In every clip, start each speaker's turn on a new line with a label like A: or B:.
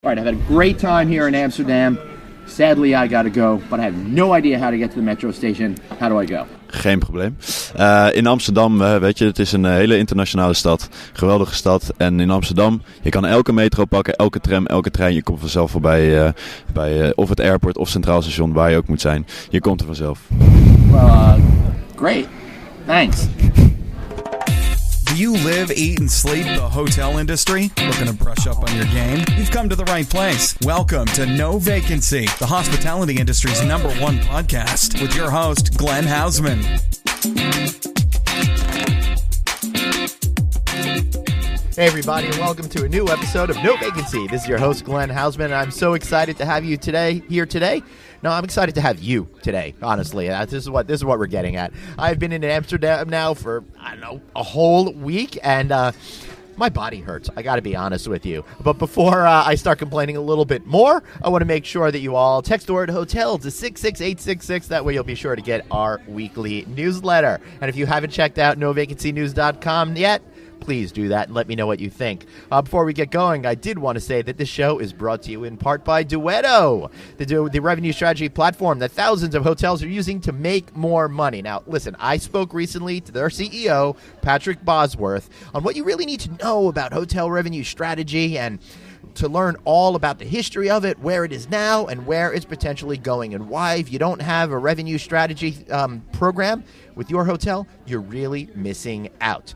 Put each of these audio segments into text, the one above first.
A: All right, I've had a great time here in Amsterdam. Sadly, I gotta go, but I have no idea how to get to the metro station. How do I go?
B: Geen probleem. In Amsterdam, weet je, het is een hele internationale stad. Geweldige stad. En in Amsterdam, je kan elke metro pakken, elke tram, elke trein. Je komt vanzelf voorbij bij of het airport of Centraal Station, waar je ook moet zijn. Je komt er vanzelf.
A: Well, great. Thanks.
C: Do you live, eat, and sleep the hotel industry? Looking to brush up on your game? You've come to the right place. Welcome to No Vacancy, the hospitality industry's #1 podcast, with your host, Glenn Hausman.
D: Hey everybody, and welcome to a new episode of No Vacancy. This is your host, Glenn Hausman, and I'm so excited to have you here today. No, I'm excited to have you today, honestly. This is what we're getting at. I've been in Amsterdam now for, I don't know, a whole week, and my body hurts. I got to be honest with you. But before I start complaining a little bit more, I want to make sure that you all text the word hotel to 66866. That way you'll be sure to get our weekly newsletter. And if you haven't checked out novacancynews.com yet, please do that and let me know what you think. Before we get going, I did want to say that this show is brought to you in part by Duetto, the revenue strategy platform that thousands of hotels are using to make more money. Now, listen, I spoke recently to their CEO, Patrick Bosworth, on what you really need to know about hotel revenue strategy and to learn all about the history of it, where it is now, and where it's potentially going, and why, if you don't have a revenue strategy program with your hotel, you're really missing out.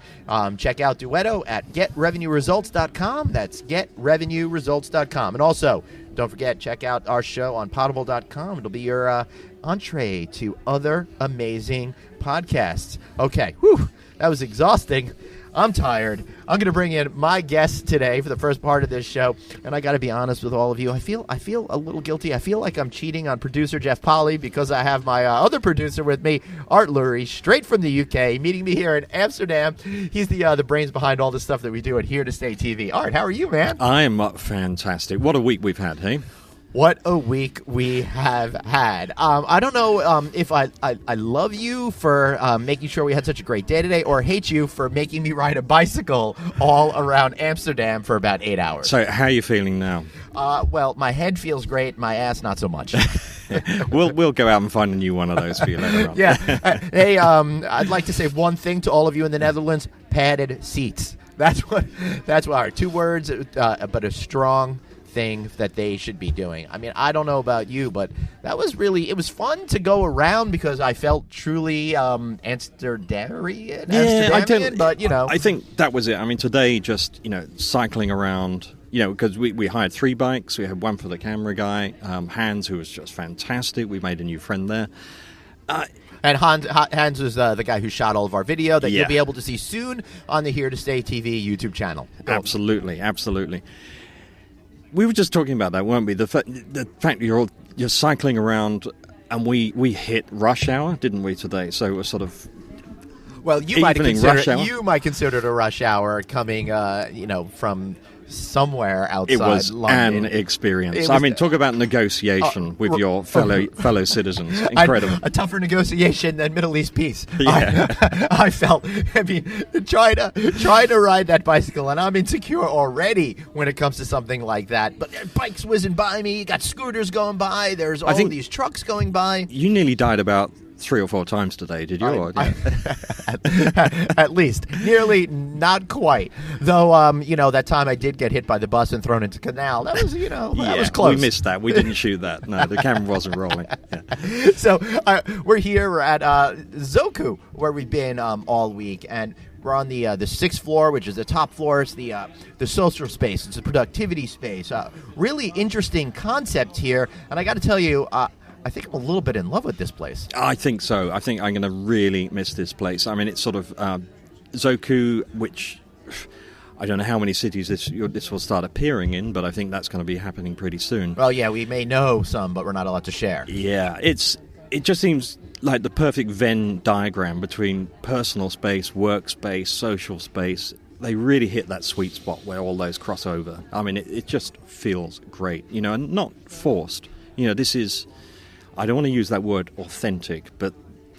D: Check out Duetto at getrevenueresults.com. That's getrevenueresults.com. And also, don't forget, check out our show on potable.com. It'll be your entree to other amazing podcasts. Okay, whew, that was exhausting. I'm tired. I'm going to bring in my guest today for the first part of this show, and I got to be honest with all of you. I feel a little guilty. I feel like I'm cheating on producer Jeff Polly because I have my other producer with me, Art Lewry, straight from the UK, meeting me here in Amsterdam. He's the brains behind all the stuff that we do at Here to Stay TV. Art, how are you, man?
E: I am fantastic. What a week we've had, hey?
D: What a week we have had. I don't know if I love you for making sure we had such a great day today or hate you for making me ride a bicycle all around Amsterdam for about 8 hours.
E: So how are you feeling now?
D: Well, my head feels great. My ass, not so much.
E: We'll go out and find a new one of those for you later on.
D: Yeah. Hey, I'd like to say one thing to all of you in the Netherlands. Padded seats. That's what are 2 words, but a strong thing that they should be doing. I mean, I don't know about you, but it was fun to go around because I felt truly Amsterdamian, but you know.
E: I think that was it. I mean, today just, cycling around, because we hired 3 bikes. We had one for the camera guy, Hans, who was just fantastic. We made a new friend there.
D: And Hans was the guy who shot all of our video that you'll be able to see soon on the Here to Stay TV YouTube channel.
E: Absolutely. We were just talking about that, weren't we? The fact you're cycling around, and we hit rush hour, didn't we, today? So it was sort of
D: you might consider it a rush hour coming, from somewhere outside London.
E: It was an experience. Talk about negotiation with your fellow citizens. Incredible.
D: A tougher negotiation than Middle East peace.
E: Yeah.
D: I felt. Trying to ride that bicycle, and I'm insecure already when it comes to something like that. But bikes whizzing by me. You got scooters going by. There's all these trucks going by.
E: You nearly died about 3 or 4 times today, did you?
D: At least. Nearly, not quite. Though, that time I did get hit by the bus and thrown into canal. That was, that was close.
E: We missed that. We didn't shoot that. No, the camera wasn't rolling. Yeah.
D: So, we're here. We're at Zoku, where we've been all week, and we're on the 6th floor, which is the top floor. It's the social space. It's a productivity space. Really interesting concept here, and I got to tell you, I think I'm a little bit in love with this place.
E: I think so. I think I'm going to really miss this place. I mean, it's sort of Zoku, which I don't know how many cities this will start appearing in, but I think that's going to be happening pretty soon.
D: Well, yeah, we may know some, but we're not allowed to share.
E: Yeah, it just seems like the perfect Venn diagram between personal space, workspace, social space. They really hit that sweet spot where all those cross over. I mean, it just feels great, and not forced. This is, I don't want to use that word authentic, but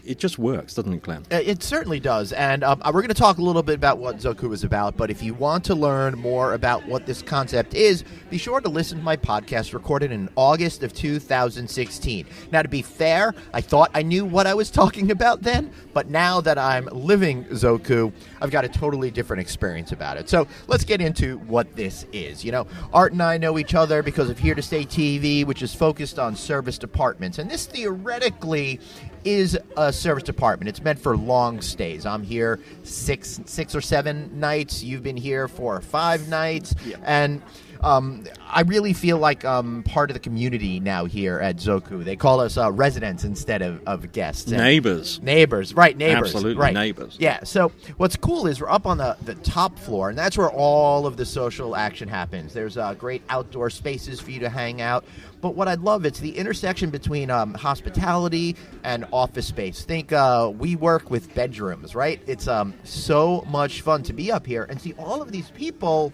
E: it just works, doesn't it, Glenn?
D: It certainly does. And we're going to talk a little bit about what Zoku is about. But if you want to learn more about what this concept is, be sure to listen to my podcast recorded in August of 2016. Now, to be fair, I thought I knew what I was talking about then. But now that I'm living Zoku, I've got a totally different experience about it. So let's get into what this is. You know, Art and I know each other because of Here to Stay TV, which is focused on service departments. And this theoretically is a service department. It's meant for long stays. I'm here six or seven nights. You've been here 4 or 5 nights. Yeah. And I really feel like part of the community now here at Zoku. They call us residents instead of guests.
E: Neighbors.
D: Right, neighbors.
E: Absolutely,
D: right.
E: Neighbors.
D: Yeah, so what's cool is we're up on the top floor, and that's where all of the social action happens. There's great outdoor spaces for you to hang out. But what I love, it's the intersection between hospitality and office space. Think we work with bedrooms, right? It's so much fun to be up here and see all of these people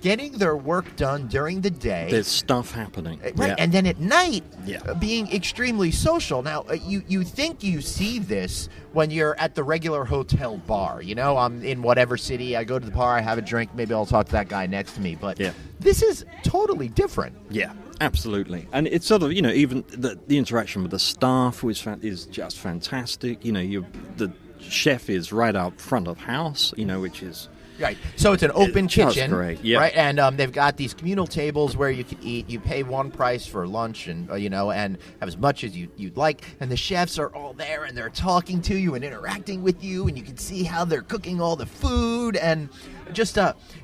D: getting their work done during the day.
E: There's stuff happening.
D: Right,
E: yeah.
D: and then at night,
E: Yeah.
D: being extremely social. Now, you think you see this when you're at the regular hotel bar. You know, I'm in whatever city, I go to the bar, I have a drink, maybe I'll talk to that guy next to me. But
E: Yeah.
D: this is totally different.
E: Yeah, absolutely. And it's sort of, you know, even the interaction with the staff is just fantastic. You know, the chef is right out front of house, you know, which is...
D: Right. So it's an open
E: That's
D: kitchen,
E: great. Yeah.
D: right? And they've got these communal tables where you can eat. You pay one price for lunch, and you know, and have as much as you'd like. And the chefs are all there, and they're talking to you and interacting with you, and you can see how they're cooking all the food, and just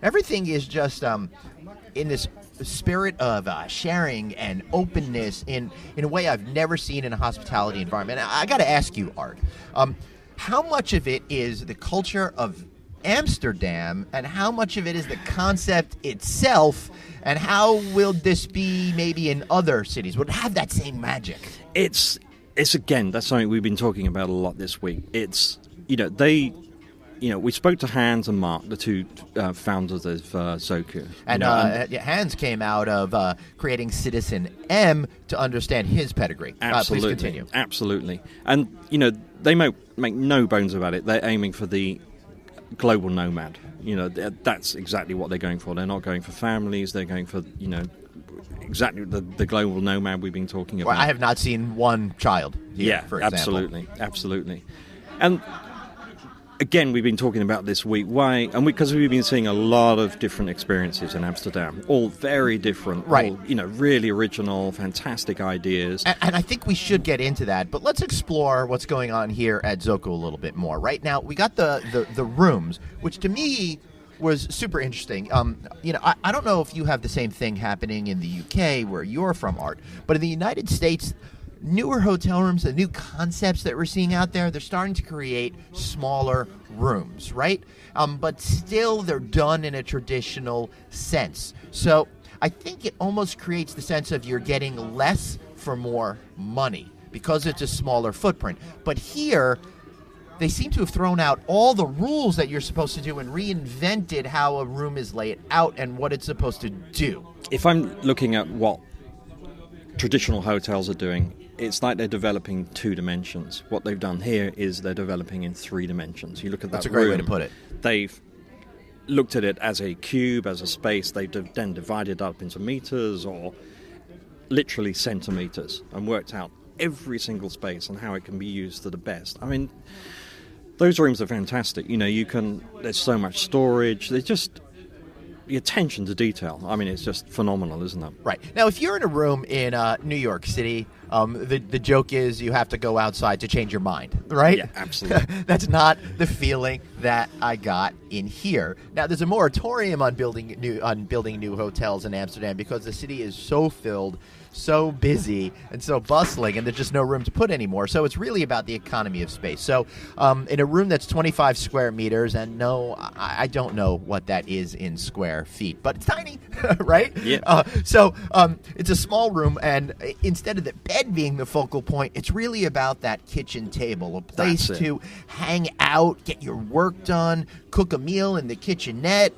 D: everything is just in this spirit of sharing and openness in a way I've never seen in a hospitality environment. I got to ask you, Art, how much of it is the culture of Amsterdam, and how much of it is the concept itself, and how will this be maybe in other cities? Would it have that same magic?
E: It's again, that's something we've been talking about a lot this week. It's, you know, we spoke to Hans and Mark, the two founders of Zoku.
D: And Hans came out of creating Citizen M to understand his pedigree.
E: Absolutely,
D: please continue.
E: Absolutely. And, you know, they make no bones about it. They're aiming for the global nomad. You know, that's exactly what they're going for. They're not going for families. They're going for, you know, exactly the global nomad we've been talking about.
D: Well, I have not seen one child here, for example.
E: Absolutely. And again, we've been talking about this week. Why? And because we've been seeing a lot of different experiences in Amsterdam, all very different,
D: right?
E: All, you know, really original, fantastic ideas.
D: And I think we should get into that, but let's explore what's going on here at Zoku a little bit more. Right now, we got the rooms, which to me was super interesting. You know, I don't know if you have the same thing happening in the UK where you're from, Art, but in the United States, newer hotel rooms, the new concepts that we're seeing out there, they're starting to create smaller rooms, right? But still, they're done in a traditional sense. So I think it almost creates the sense of you're getting less for more money because it's a smaller footprint. But here, they seem to have thrown out all the rules that you're supposed to do and reinvented how a room is laid out and what it's supposed to do.
E: If I'm looking at what traditional hotels are doing, it's like they're developing 2 dimensions. What they've done here is they're developing in 3 dimensions. You look at that.
D: That's a great
E: room,
D: way to put it.
E: They've looked at it as a cube, as a space. They've then divided up into meters or literally centimeters and worked out every single space and how it can be used to the best. I mean, those rooms are fantastic. You know, there's so much storage. There's just the attention to detail. I mean, it's just phenomenal, isn't it?
D: Right. Now, if you're in a room in New York City, the joke is you have to go outside to change your mind, right?
E: Yeah, absolutely.
D: That's not the feeling that I got in here. Now, there's a moratorium on building new hotels in Amsterdam because the city is so filled, so busy, and so bustling, and there's just no room to put anymore. So it's really about the economy of space. So in a room that's 25 square meters, and no, I don't know what that is in square square feet, but it's tiny, right?
E: Yeah.
D: So it's a small room, and instead of the bed being the focal point, it's really about that kitchen table, a place
E: That's it.
D: to hang out, get your work done, cook a meal in the kitchenette,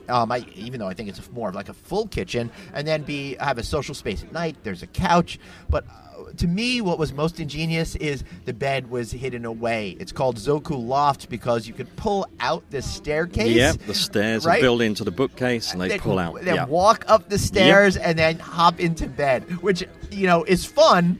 D: even though I think it's more of like a full kitchen, and then have a social space at night. There's a couch, but to me, what was most ingenious is the bed was hidden away. It's called Zoku Loft because you could pull out this staircase.
E: Yep, the stairs are built into the bookcase, and they pull out.
D: Then walk up the stairs and then hop into bed, which, is fun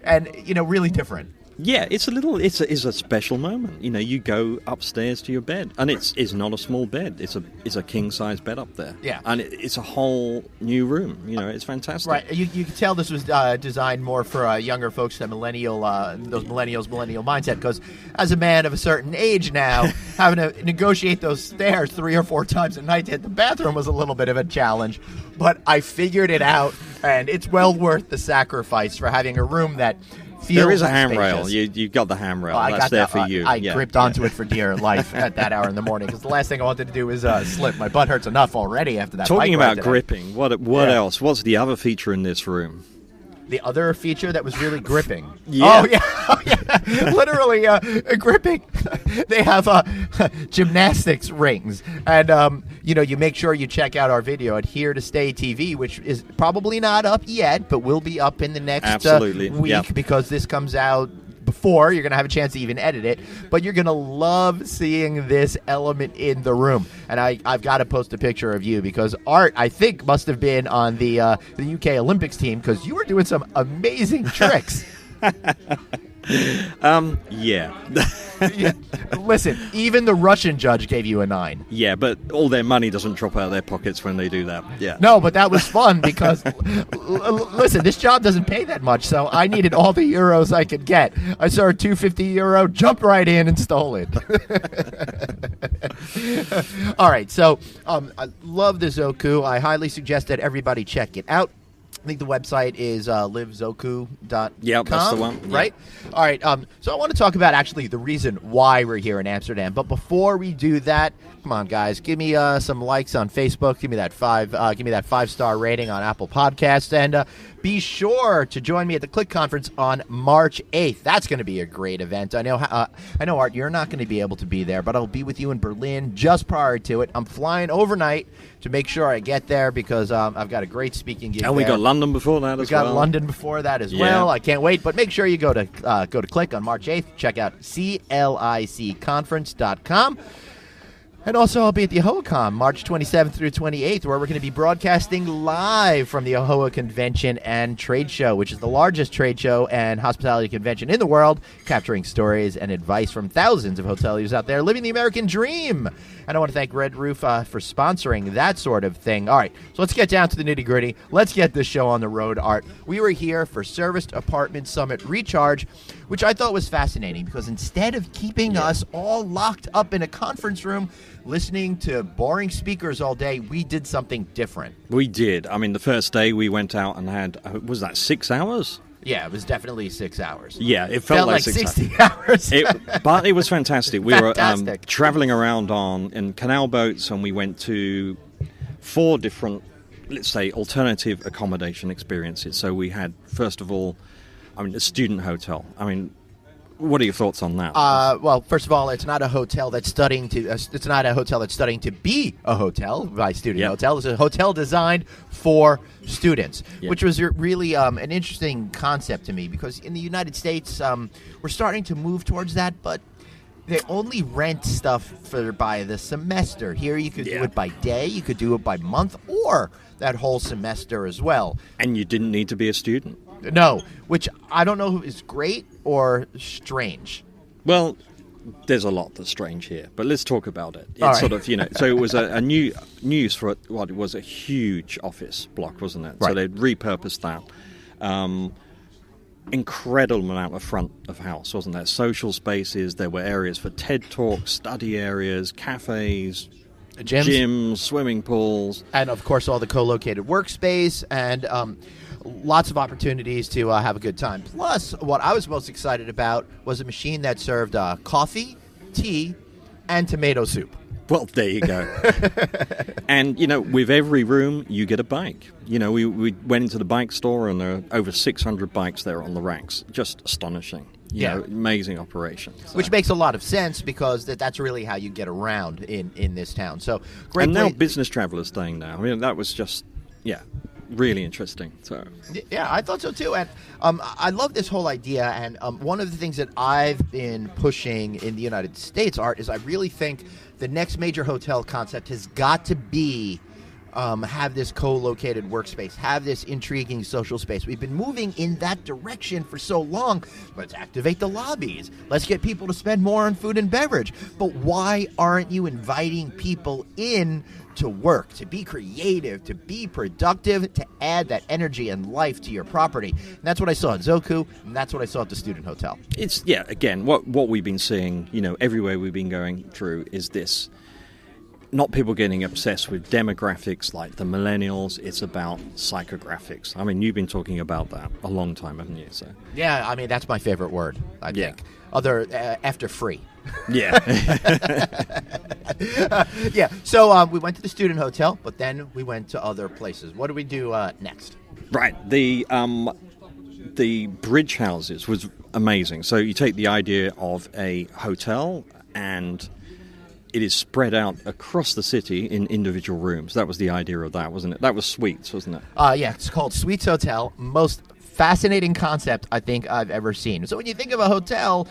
D: and, really different.
E: Yeah, it's a special moment. You go upstairs to your bed, and it's not a small bed. It's a king size bed up there.
D: Yeah,
E: and it's a whole new room. It's fantastic.
D: Right, you can tell this was designed more for younger folks, the millennial mindset. Because as a man of a certain age now, having to negotiate those stairs 3 or 4 times a night to hit the bathroom was a little bit of a challenge. But I figured it out, and it's well worth the sacrifice for having a room that.
E: There is a handrail. You've got the handrail. That's there for you.
D: I gripped onto it for dear life at that hour in the morning because the last thing I wanted to do was slip. My butt hurts enough already after that.
E: Talking
D: bike ride
E: about gripping, what else? What's the other feature in this room?
D: The other feature that was really gripping.
E: Yeah.
D: Oh, yeah. Literally gripping. They have gymnastics rings. And, you make sure you check out our video at Here to Stay TV, which is probably not up yet, but will be up in the next week because this comes out before. You're going to have a chance to even edit it, but you're going to love seeing this element in the room. And I've got to post a picture of you because Art, I think, must have been on the UK Olympics team because you were doing some amazing tricks.
E: Yeah.
D: Listen, even the Russian judge gave you a 9.
E: Yeah, but all their money doesn't drop out of their pockets when they do that. Yeah.
D: No, but that was fun because, listen, this job doesn't pay that much, so I needed all the euros I could get. I saw a €250, jumped right in and stole it. All right, so I love the Zoku. I highly suggest that everybody check it out. I think the website is livezoku.com.
E: Yeah, that's the one.
D: Right? All right. So I want to talk about actually the reason why we're here in Amsterdam. But before we do that, come on, guys, give me some likes on Facebook. Give me that 5-star rating on Apple Podcasts, and be sure to join me at the Click Conference on March 8th. That's going to be a great event. I know, Art, you're not going to be able to be there, but I'll be with you in Berlin just prior to it. I'm flying overnight to make sure I get there because I've got a great speaking gig.
E: And we got London before that
D: as well. We got London before that as well. I can't wait. But make sure you go to Click on March 8th. Check out CLICconference.com. And also, I'll be at the AHOA-Con March 27th through 28th, where we're going to be broadcasting live from the AHOA Convention and Trade Show, which is the largest trade show and hospitality convention in the world, capturing stories and advice from thousands of hoteliers out there living the American dream. And I want to thank Red Roof for sponsoring that sort of thing. All right, so let's get down to the nitty-gritty. Let's get this show on the road, Art. We were here for Serviced Apartment Summit Recharge, which I thought was fascinating because instead of keeping us all locked up in a conference room listening to boring speakers all day, we did something different.
E: We did. I mean, the first day we went out and had, was that 6 hours?
D: Yeah, it was definitely 6 hours.
E: Yeah, it felt like
D: 60 hours.
E: But it was fantastic. We were traveling around in canal boats, and we went to 4 different, let's say, alternative accommodation experiences. So we had, first of all, a student hotel. What are your thoughts on that?
D: Well, first of all, it's not a hotel that's studying to. It's not a hotel that's studying to be a hotel by student hotel. It's a hotel designed for students, which was really an interesting concept to me because in the United States, we're starting to move towards that, but they only rent stuff by the semester. Here, you could do it by day, you could do it by month, or that whole semester as well.
E: And you didn't need to be a student.
D: No, which I don't know is great or strange.
E: Well, there's a lot that's strange here, but let's talk about it. It's sort of, so it was a new use for what was a huge office block, wasn't it?
D: Right.
E: So they'd repurposed that. Incredible amount of front of house, wasn't there? Social spaces, there were areas for TED Talks, study areas, cafes, gyms, swimming pools.
D: And, of course, all the co-located workspace and lots of opportunities to have a good time. Plus, what I was most excited about was a machine that served coffee, tea, and tomato soup.
E: Well, there you go. And, with every room, you get a bike. We went into the bike store, and there are over 600 bikes there on the racks. Just astonishing. Amazing operation. So.
D: Which makes a lot of sense because that's really how you get around in this town. So great.
E: And now business travelers staying there. I mean, that was just, really interesting. So
D: yeah, I thought so too. And I love this whole idea. And one of the things that I've been pushing in the United States, Art, is I really think the next major hotel concept has got to be have this co-located workspace, have this intriguing social space. We've been moving in that direction for so long. Let's activate the lobbies. Let's get people to spend more on food and beverage. But why aren't you inviting people in to work, to be creative, to be productive, to add that energy and life to your property? And that's what I saw at Zoku, and that's what I saw at the Student Hotel.
E: It's, again, what we've been seeing, everywhere we've been going through is this. Not people getting obsessed with demographics like the millennials. It's about psychographics. I mean, you've been talking about that a long time, haven't you? So
D: yeah, I mean, that's my favorite word, I think. Other after free.
E: Yeah.
D: Yeah. So we went to the Student Hotel, but then we went to other places. What do we do next?
E: Right. The bridge houses was amazing. So you take the idea of a hotel and it is spread out across the city in individual rooms. That was the idea of that, wasn't it? That was Suites, wasn't it?
D: Yeah, it's called Suites Hotel. Most fascinating concept I think I've ever seen. So when you think of a hotel,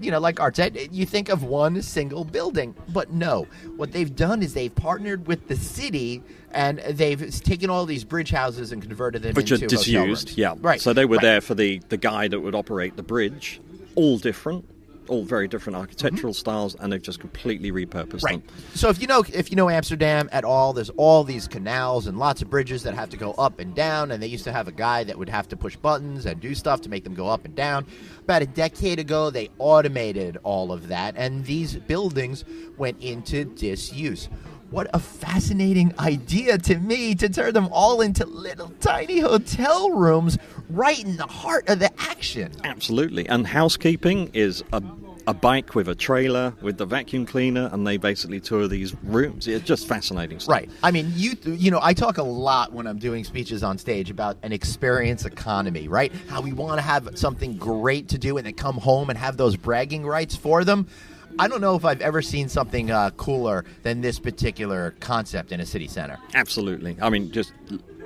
D: like Art said, you think of one single building. But no, what they've done is they've partnered with the city and they've taken all these bridge houses and converted them
E: into
D: hotel rooms.
E: Which are disused, yeah.
D: Right.
E: So they were there for the guy that would operate the bridge, all different. All very different architectural styles, and they've just completely repurposed them.
D: So if you know Amsterdam at all, there's all these canals and lots of bridges that have to go up and down, and they used to have a guy that would have to push buttons and do stuff to make them go up and down. About a decade ago, they automated all of that, and these buildings went into disuse. What a fascinating idea to me to turn them all into little tiny hotel rooms right in the heart of the action.
E: Absolutely. And housekeeping is a bike with a trailer with the vacuum cleaner, and they basically tour these rooms. It's just fascinating stuff.
D: Right. I mean, I talk a lot when I'm doing speeches on stage about an experience economy, right? How we want to have something great to do and then come home and have those bragging rights for them. I don't know if I've ever seen something cooler than this particular concept in a city center.
E: Absolutely. I mean, just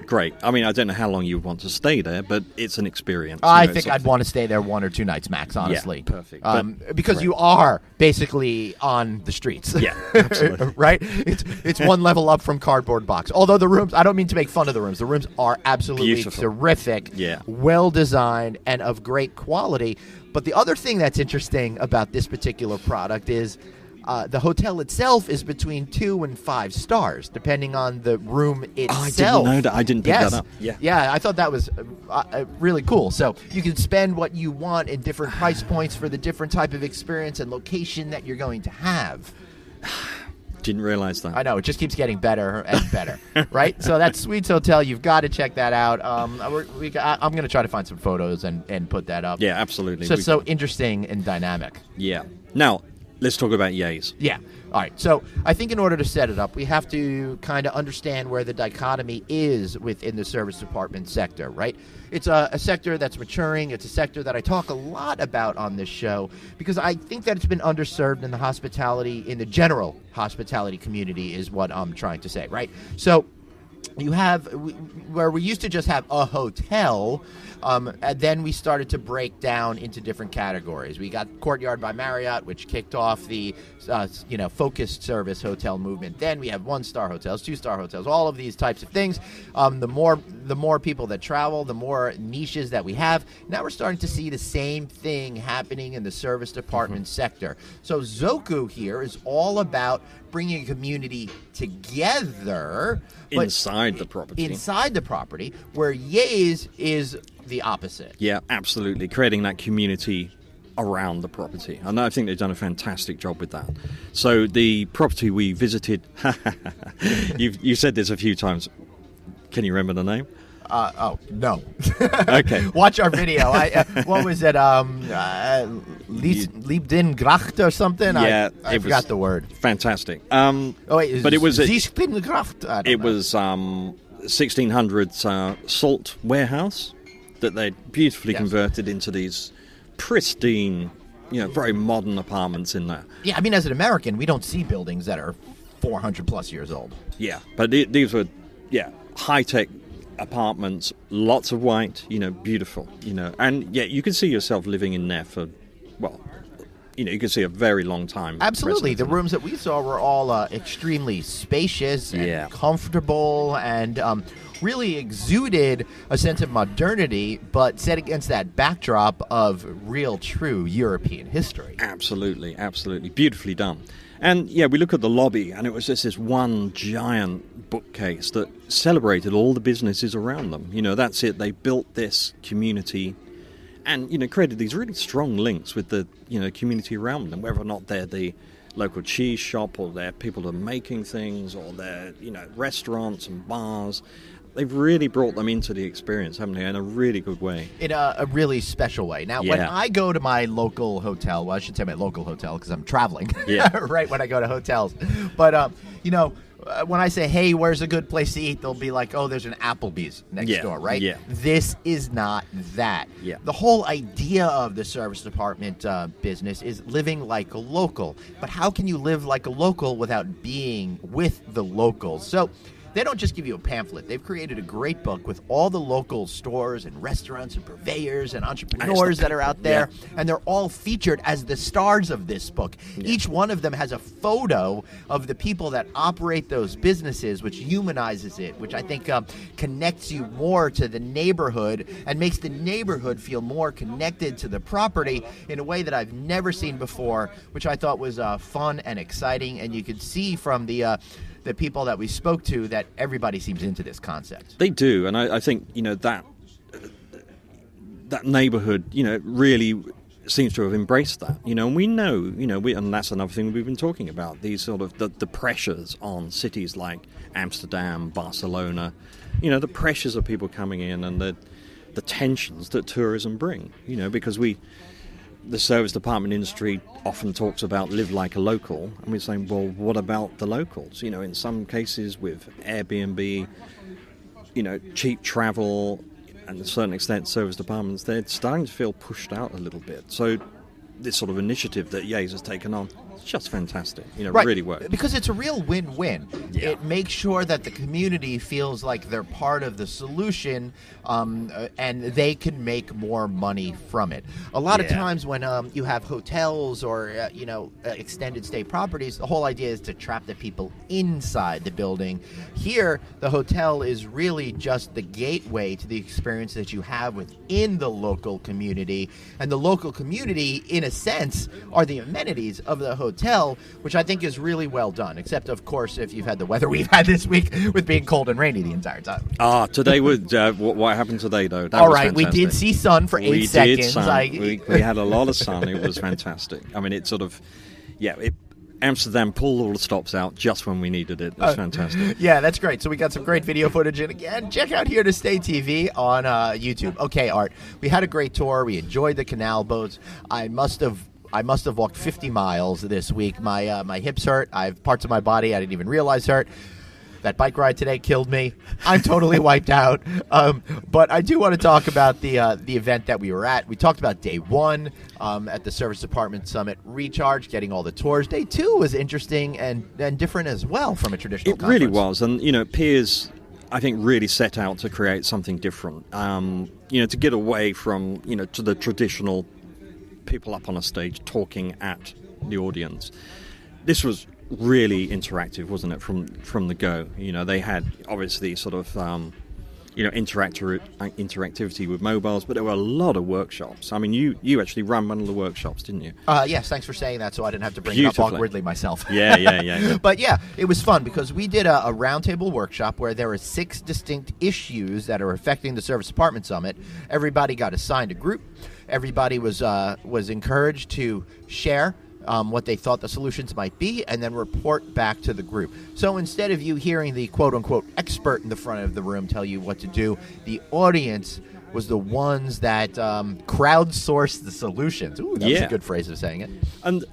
E: great. I mean, I don't know how long you would want to stay there, but it's an experience.
D: I think I'd want to stay there 1 or 2 nights max, honestly.
E: Yeah, perfect.
D: Because you are basically on the streets.
E: Yeah, absolutely.
D: Right? It's one level up from Cardboard Box. Although the rooms, I don't mean to make fun of the rooms. The rooms are absolutely
E: beautiful.
D: Terrific, well-designed, and of great quality. But the other thing that's interesting about this particular product is the hotel itself is between 2 and 5 stars, depending on the room itself.
E: I didn't know that. I didn't pick that up.
D: Yeah, I thought that was really cool. So you can spend what you want in different price points for the different type of experience and location that you're going to have.
E: Didn't realize that.
D: I know, it just keeps getting better and better, right? So that's Suites Hotel. You've got to check that out. I'm going to try to find some photos and put that up.
E: Yeah, absolutely.
D: So it's so interesting and dynamic.
E: Yeah. Now, let's talk about yays.
D: Yeah. All right. So I think in order to set it up, we have to kind of understand where the dichotomy is within the service department sector, right? It's a sector that's maturing. It's a sector that I talk a lot about on this show because I think that it's been underserved in the hospitality, in the general hospitality community is what I'm trying to say, right? So you have where we used to just have a hotel, and then we started to break down into different categories. We got Courtyard by Marriott, which kicked off the focused service hotel movement. Then we have 1-star hotels, 2-star hotels, all of these types of things. The more people that travel, the more niches that we have. Now we're starting to see the same thing happening in the service department sector. So Zoku here is all about bringing a community together
E: inside the property,
D: where Yays is the opposite.
E: Yeah, absolutely. Creating that community around the property. And I think they've done a fantastic job with that. So the property we visited, you said this a few times. Can you remember the name?
D: No.
E: Okay.
D: Watch our video. What was it? Liebdengracht or something?
E: Yeah,
D: I forgot the word.
E: Fantastic.
D: But it was
E: Liebdengracht. It was 1600s salt warehouse that they beautifully converted into these pristine, very modern apartments in there.
D: Yeah, I mean, as an American, we don't see buildings that are 400 plus years old.
E: Yeah, but these were, high-tech apartments, lots of white, beautiful, and you can see yourself living in there for, you can see a very long time.
D: Absolutely. The rooms that we saw were all extremely spacious and comfortable and really exuded a sense of modernity, but set against that backdrop of real, true European history.
E: Absolutely, absolutely. Beautifully done. And, we look at the lobby, and it was just this one giant bookcase that celebrated all the businesses around them. That's it. They built this community and, created these really strong links with the, community around them, whether or not they're the local cheese shop or they're people that are making things or they're, restaurants and bars. They've really brought them into the experience, haven't they, in a really good way. In
D: a really special way. Now, when I go to my local hotel, well, I should say my local hotel because I'm traveling, right, when I go to hotels. But, when I say, hey, where's a good place to eat, they'll be like, oh, there's an Applebee's next door, right?
E: Yeah.
D: This is not that.
E: Yeah.
D: The whole idea of the service department business is living like a local. But how can you live like a local without being with the locals? So they don't just give you a pamphlet. They've created a great book with all the local stores and restaurants and purveyors and entrepreneurs that are out there. Yeah. And they're all featured as the stars of this book. Yeah. Each one of them has a photo of the people that operate those businesses, which humanizes it, which I think connects you more to the neighborhood and makes the neighborhood feel more connected to the property in a way that I've never seen before, which I thought was fun and exciting. And you could see from the people that we spoke to that everybody seems into this concept.
E: They do, and I think that neighborhood really seems to have embraced that. And we know and that's another thing we've been talking about, these sort of the pressures on cities like Amsterdam, Barcelona, the pressures of people coming in and the tensions that tourism bring, because the service department industry often talks about live like a local, and we're saying, well, what about the locals? In some cases with Airbnb, cheap travel, and to a certain extent service departments, they're starting to feel pushed out a little bit. So this sort of initiative that Yates has taken on, it's just fantastic.
D: Right.
E: Really works.
D: Because it's a real win-win. Yeah. It makes sure that the community feels like they're part of the solution, and they can make more money from it. A lot of times when you have hotels or extended stay properties, the whole idea is to trap the people inside the building. Here, the hotel is really just the gateway to the experience that you have within the local community, and the local community, in a sense, are the amenities of the hotel, which I think is really well done, except, of course, if you've had the weather we've had this week with being cold and rainy the entire time.
E: Today was what happened today, though? That
D: All
E: was
D: right,
E: fantastic.
D: We did see sun for 8 seconds.
E: We had a lot of sun. It was fantastic. I mean, it sort of, Amsterdam pulled all the stops out just when we needed it. That's fantastic.
D: Yeah, that's great. So we got some great video footage. And again, check out Here to Stay TV on YouTube. Okay, Art, we had a great tour. We enjoyed the canal boats. I must have walked 50 miles this week. My hips hurt. I have parts of my body I didn't even realize hurt. That bike ride today killed me. I'm totally wiped out. But I do want to talk about the event that we were at. We talked about day one at the Service Department Summit Recharge, getting all the tours. Day two was interesting and different as well from a traditional conference.
E: It really was. And, Piers, I think, really set out to create something different. To get away from, to the traditional people up on a stage talking at the audience. This was really interactive, wasn't it, from the go? They had obviously sort of interactivity with mobiles, but there were a lot of workshops. I mean, you actually ran one of the workshops, didn't you?
D: Yes, thanks for saying that, so I didn't have to bring it up awkwardly myself.
E: Yeah.
D: But yeah, it was fun because we did a roundtable workshop where there were 6 distinct issues that are affecting the Service Department Summit. Everybody got assigned a group. Everybody was encouraged to share what they thought the solutions might be, and then report back to the group. So instead of you hearing the quote-unquote expert in the front of the room tell you what to do, the audience was the ones that crowdsourced the solutions. Ooh, that's a good phrase of saying it.
E: And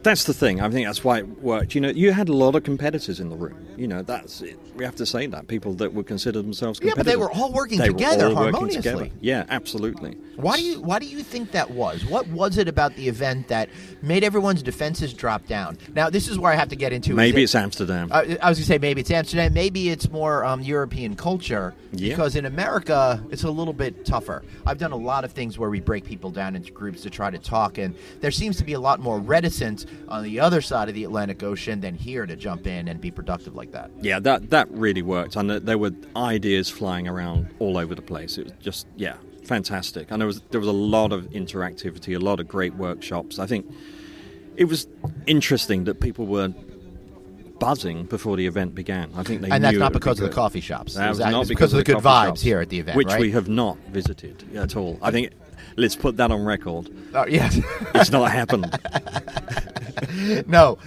E: that's the thing. I think that's why it worked. You had a lot of competitors in the room. That's it. We have to say that. People that would consider themselves competitors.
D: Yeah, but they were all working together harmoniously.
E: Yeah, absolutely.
D: Why do you think that was? What was it about the event that made everyone's defenses drop down? Now, this is where I have to get into.
E: Maybe it's Amsterdam.
D: I was going to say maybe it's Amsterdam. Maybe it's more European culture.
E: Yeah.
D: Because in America, it's a little bit tougher. I've done a lot of things where we break people down into groups to try to talk, and there seems to be a lot more reticence on the other side of the Atlantic Ocean than here to jump in and be productive like that.
E: Yeah, that really worked. And there were ideas flying around all over the place. It was just, fantastic. And there was a lot of interactivity, a lot of great workshops. I think it was interesting that people were buzzing before the event began. I think
D: and that's not because of the coffee shops.
E: That was
D: not because of the good vibes
E: shops,
D: here at the event,
E: which
D: right?
E: we have not visited at all. I think let's put that on record.
D: Oh, yes.
E: It's not happened.
D: No,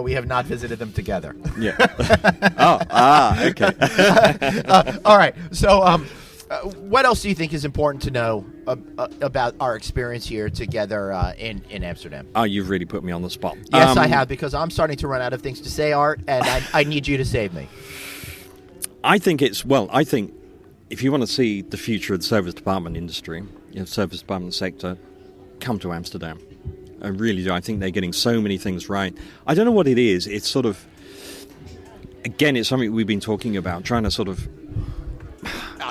D: we have not visited them together.
E: Yeah. Okay.
D: All right. So, what else do you think is important to know about our experience here together in Amsterdam?
E: Oh, you've really put me on the spot.
D: Yes, I have, because I'm starting to run out of things to say, Art, and I need you to save me.
E: I think if you want to see the future of the service department industry, service department sector, come to Amsterdam. I really do. I think they're getting so many things right. I don't know what it is. It's sort of, again, it's something we've been talking about, trying to sort of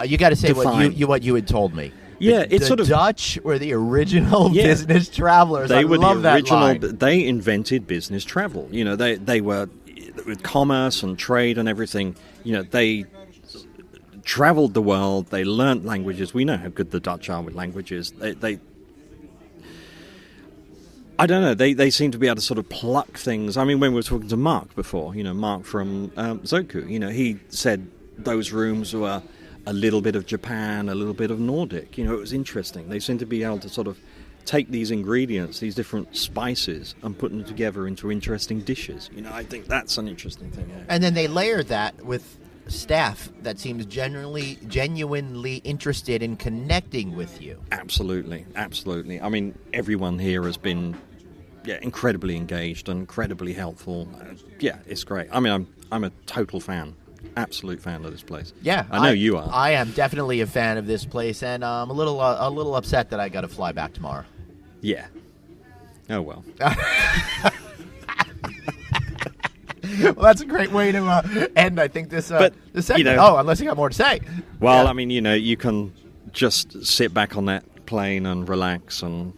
D: you got to say
E: define.
D: what you had told me.
E: Yeah, it's
D: the
E: sort of
D: Dutch were the original business travelers.
E: They were
D: love
E: the original.
D: That line.
E: They invented business travel. They were with commerce and trade and everything. They traveled the world. They learnt languages. We know how good the Dutch are with languages. They I don't know. They seem to be able to sort of pluck things. I mean, when we were talking to Mark before, Mark from Zoku, he said those rooms were a little bit of Japan, a little bit of Nordic. It was interesting. They seem to be able to sort of take these ingredients, these different spices, and put them together into interesting dishes. I think that's an interesting thing. Yeah.
D: And then they layer that with staff that seems genuinely interested in connecting with you.
E: Absolutely. I mean, everyone here has been incredibly engaged and incredibly helpful. It's great. I mean, I'm a total fan. Absolute fan of this place.
D: Yeah,
E: I know you are.
D: I am definitely a fan of this place, and I'm a little upset that I got to fly back tomorrow.
E: Yeah. Oh well.
D: Well, that's a great way to end. I think this segment. Unless you got more to say.
E: Well,
D: yeah.
E: I mean, you can just sit back on that plane and relax, and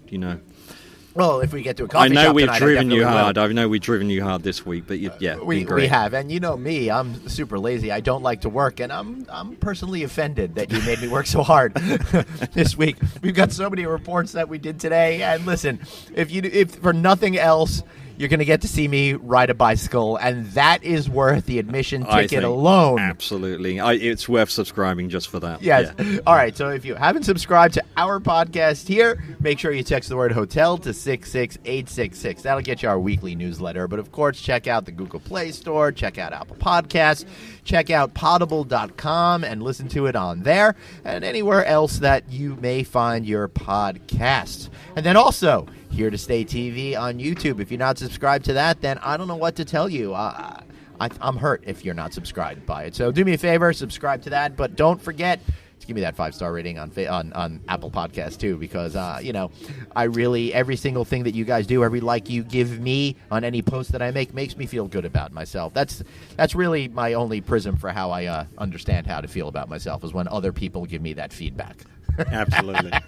D: Well, if we get to a coffee shop
E: I know we've
D: tonight,
E: driven you hard.
D: Will.
E: I know we've driven you hard this week, but
D: we have. And you know me, I'm super lazy. I don't like to work, and I'm personally offended that you made me work so hard this week. We've got so many reports that we did today, and listen, if for nothing else, you're going to get to see me ride a bicycle, and that is worth the admission ticket alone.
E: Absolutely. It's worth subscribing just for that.
D: Yes.
E: Yeah.
D: All right, so if you haven't subscribed to our podcast here, make sure you text the word hotel to 66866. That'll get you our weekly newsletter. But, of course, check out the Google Play Store, check out Apple Podcasts, check out Potable.com and listen to it on there, and anywhere else that you may find your podcasts. And then also, Here to Stay TV on YouTube. If you're not subscribed to that, then I don't know what to tell you. I'm hurt if you're not subscribed by it. So do me a favor, subscribe to that, but don't forget to give me that 5-star rating on Apple Podcasts too, because I really, every single thing that you guys do, every like you give me on any post that I make makes me feel good about myself. That's really my only prism for how I understand how to feel about myself, is when other people give me that feedback.
E: Absolutely.
D: All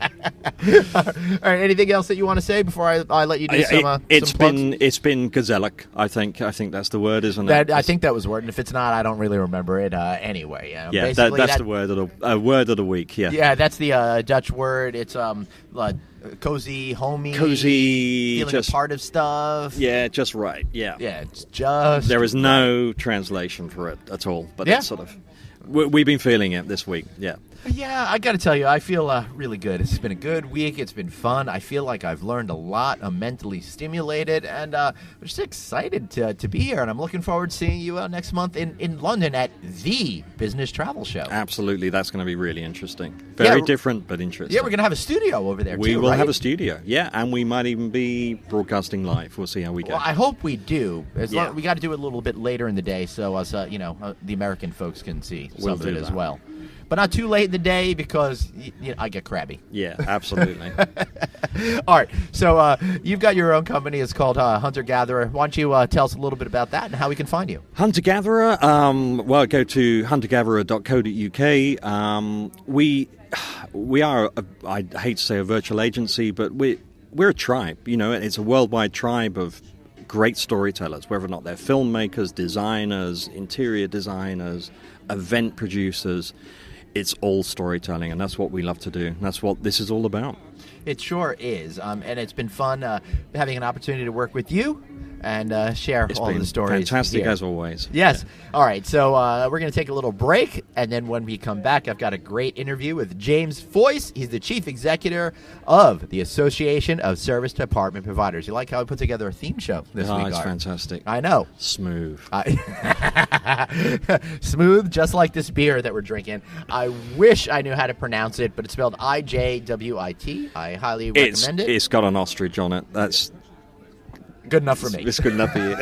D: right. Anything else that you want to say before I let you do some plugs?
E: It's been gazelic. I think that's the word, isn't it?
D: I think that was the word. And if it's not, I don't really remember it anyway.
E: Yeah, that's the word of the week. Yeah.
D: Yeah, that's the Dutch word. It's cozy, homey, feeling just a part of stuff.
E: Yeah, just right. Yeah.
D: Yeah, it's just.
E: There is no translation for it at all, but it's sort of. We've been feeling it this week. Yeah.
D: Yeah, I got to tell you, I feel really good. It's been a good week. It's been fun. I feel like I've learned a lot. I'm mentally stimulated, and I'm just excited to be here. And I'm looking forward to seeing you next month in London at the Business Travel Show.
E: Absolutely. That's going to be really interesting. Very different, but interesting.
D: Yeah, we're going to have a studio over there,
E: we
D: too,
E: will
D: right?
E: have a studio, yeah, and we might even be broadcasting live. We'll see how we go.
D: Well, I hope we do.
E: Yeah.
D: We got to do it a little bit later in the day so us, the American folks can see some of it as well. But not too late in the day because I get crabby.
E: Yeah, absolutely.
D: All right. So you've got your own company. It's called Hunter Gatherer. Why don't you tell us a little bit about that and how we can find you?
E: Hunter Gatherer. Well, go to huntergatherer.co.uk. We are, I hate to say a virtual agency, but we're a tribe. It's a worldwide tribe of great storytellers, whether or not they're filmmakers, designers, interior designers, event producers. It's all storytelling, and that's what we love to do. That's what this is all about.
D: It sure is, and it's been fun having an opportunity to work with you and share all the stories.
E: Fantastic
D: here.
E: As always.
D: Yes. All right, so we're going to take a little break, and then when we come back, I've got a great interview with James Foice. He's the Chief Executive of the Association of Service Department Providers. You like how I put together a theme show this week?
E: It's fantastic.
D: I know.
E: Smooth.
D: Smooth, just like this beer that we're drinking. I wish I knew how to pronounce it, but it's spelled IJWIT. I highly recommend it.
E: It's got an ostrich on it. That's
D: good enough for me.
E: It's good enough for you.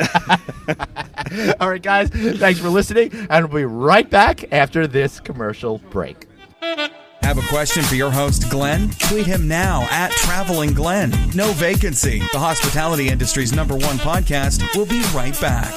D: All right, guys. Thanks for listening, and we'll be right back after this commercial break.
C: Have a question for your host, Glenn? Tweet him now at Traveling Glenn. No Vacancy, the hospitality industry's #1 podcast. We'll be right back.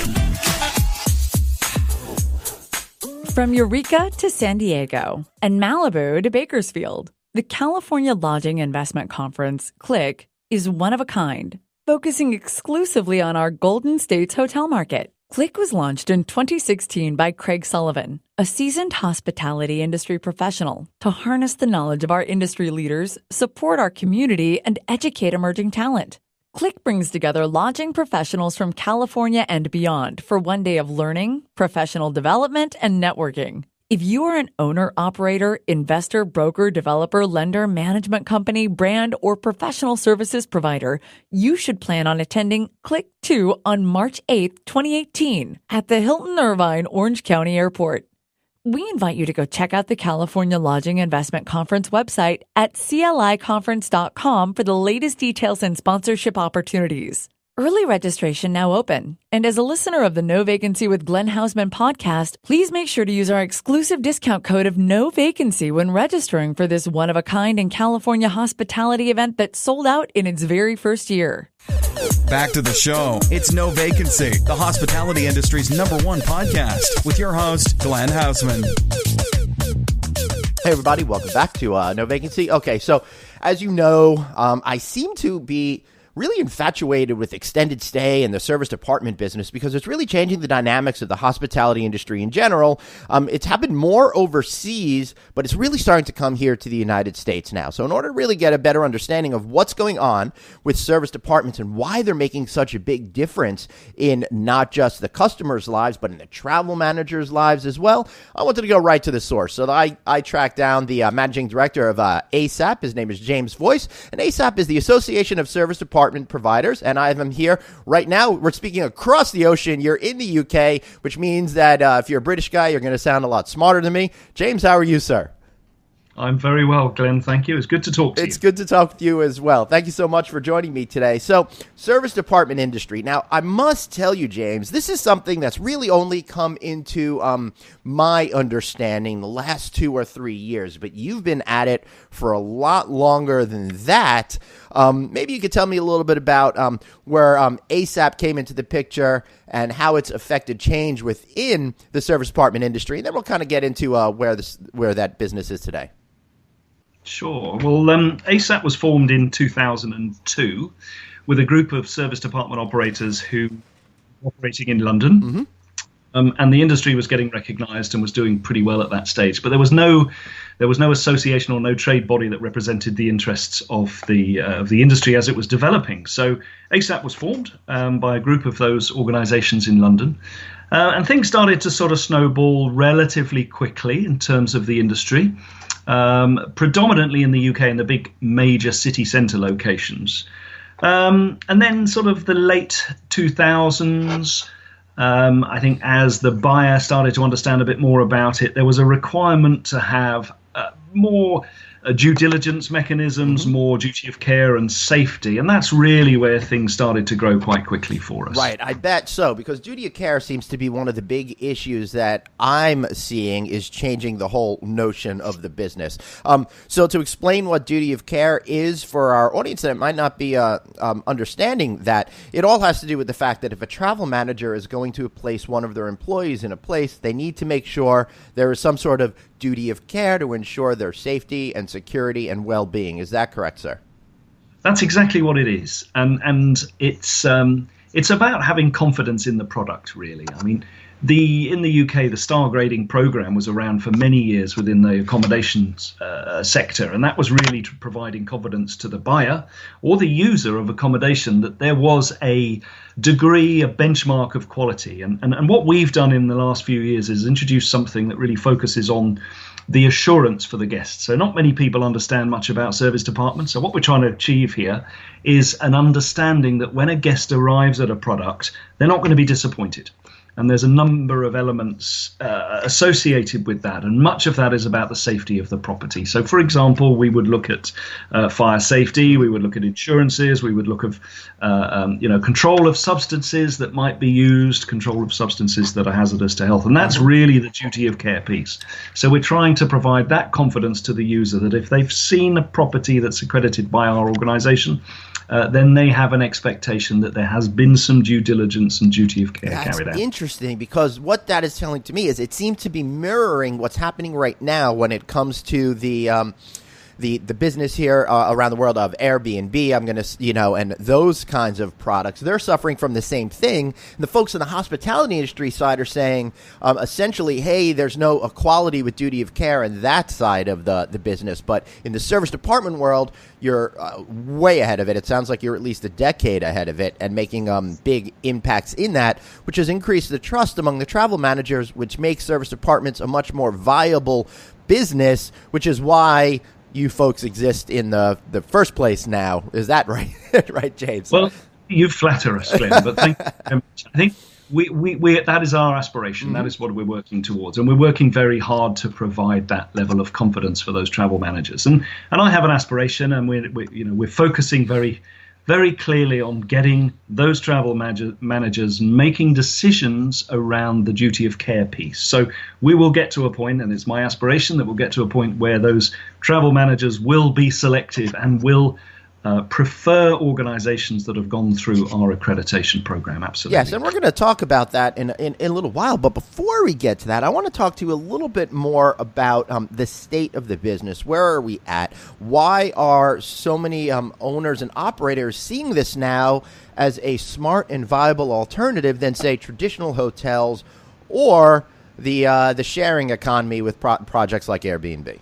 F: From Eureka to San Diego and Malibu to Bakersfield, the California Lodging Investment Conference, CLIC, is one of a kind, focusing exclusively on our Golden States hotel market. CLIC was launched in 2016 by Craig Sullivan, a seasoned hospitality industry professional, to harness the knowledge of our industry leaders, support our community, and educate emerging talent. CLIC brings together lodging professionals from California and beyond for one day of learning, professional development, and networking. If you are an owner, operator, investor, broker, developer, lender, management company, brand, or professional services provider, you should plan on attending CLIC 2 on March 8th, 2018 at the Hilton Irvine Orange County Airport. We invite you to go check out the California Lodging Investment Conference website at cliconference.com for the latest details and sponsorship opportunities. Early registration now open. And as a listener of the No Vacancy with Glenn Hausman podcast, please make sure to use our exclusive discount code of No Vacancy when registering for this one-of-a-kind in California hospitality event that sold out in its very first year.
C: Back to the show. It's No Vacancy, the hospitality industry's #1 podcast with your host, Glenn Hausman.
D: Hey, everybody. Welcome back to No Vacancy. Okay, so as you know, I seem to be really infatuated with extended stay and the service department business because it's really changing the dynamics of the hospitality industry in general. It's happened more overseas, but it's really starting to come here to the United States now. So in order to really get a better understanding of what's going on with service departments and why they're making such a big difference in not just the customers' lives, but in the travel managers' lives as well, I wanted to go right to the source. So I tracked down the managing director of ASAP. His name is James Foice, and ASAP is the Association of Service Department Providers, and I have him here right now. We're speaking across the ocean. You're in the UK, which means that if you're a British guy, you're going to sound a lot smarter than me. James, how are you, sir?
G: I'm very well, Glenn. Thank you. It's good to talk to you.
D: It's good to talk with you as well. Thank you so much for joining me today. So, service department industry. Now, I must tell you, James, this is something that's really only come into my understanding the last 2 or 3 years, but you've been at it for a lot longer than that. Maybe you could tell me a little bit about where ASAP came into the picture and how it's affected change within the service department industry, and then we'll kind of get into where that business is today.
G: Sure. Well, ASAP was formed in 2002 with a group of service department operators who were operating in London. Mm-hmm. And the industry was getting recognised and was doing pretty well at that stage. But there was no association or no trade body that represented the interests of the industry as it was developing. So ASAP was formed by a group of those organisations in London. And things started to sort of snowball relatively quickly in terms of the industry. predominantly in the UK in the big major city centre locations. And then sort of the late 2000s, I think as the buyer started to understand a bit more about it, there was a requirement to have more due diligence mechanisms, more duty of care and safety. And that's really where things started to grow quite quickly for us.
D: Right, I bet so, because duty of care seems to be one of the big issues that I'm seeing is changing the whole notion of the business. So to explain what duty of care is for our audience that might not be understanding that, it all has to do with the fact that if a travel manager is going to place one of their employees in a place, they need to make sure there is some sort of duty of care to ensure their safety and security and well-being. Is that correct, sir?
G: That's exactly what it is, and it's about having confidence in the product, really. I mean, in the UK, the star grading program was around for many years within the accommodations sector, and that was really providing confidence to the buyer or the user of accommodation that there was a degree, a benchmark of quality. And what we've done in the last few years is introduce something that really focuses on the assurance for the guests. So not many people understand much about service departments. So what we're trying to achieve here is an understanding that when a guest arrives at a product, they're not going to be disappointed. And there's a number of elements associated with that, and much of that is about the safety of the property. So, for example, we would look at fire safety, we would look at insurances, we would look at control of substances that might be used, control of substances that are hazardous to health, and that's really the duty of care piece. So we're trying to provide that confidence to the user that if they've seen a property that's accredited by our organisation, then they have an expectation that there has been some due diligence and duty of care carried out.
D: That's interesting, because what that is telling to me is it seems to be mirroring what's happening right now when it comes to the business here around the world of Airbnb, I'm going to, and those kinds of products. They're suffering from the same thing. And the folks in the hospitality industry side are saying essentially, hey, there's no equality with duty of care in that side of the business. But in the service department world, you're way ahead of it. It sounds like you're at least a decade ahead of it and making big impacts in that, which has increased the trust among the travel managers, which makes service departments a much more viable business, which is why you folks exist in the first place now. Is that right? Right, James?
G: Well, you flatter us, Glenn, but I think we that is our aspiration. That is what we're working towards, and we're working very hard to provide that level of confidence for those travel managers. And I have an aspiration, and we're focusing very, very clearly on getting those travel managers making decisions around the duty of care piece. So we will get to a point, and it's my aspiration that we'll get to a point where those travel managers will be selective and will prefer organizations that have gone through our accreditation program. Absolutely.
D: Yes, and we're going to talk about that in a little while. But before we get to that, I want to talk to you a little bit more about the state of the business. Where are we at? Why are so many owners and operators seeing this now as a smart and viable alternative than, say, traditional hotels or the sharing economy with projects like Airbnb?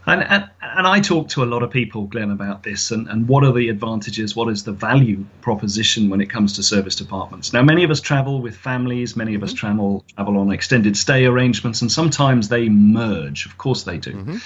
G: And I talk to a lot of people, Glenn, about this and what are the advantages, what is the value proposition when it comes to service departments. Now, many of us travel with families, many of us travel on extended stay arrangements, and sometimes they merge. Of course they do.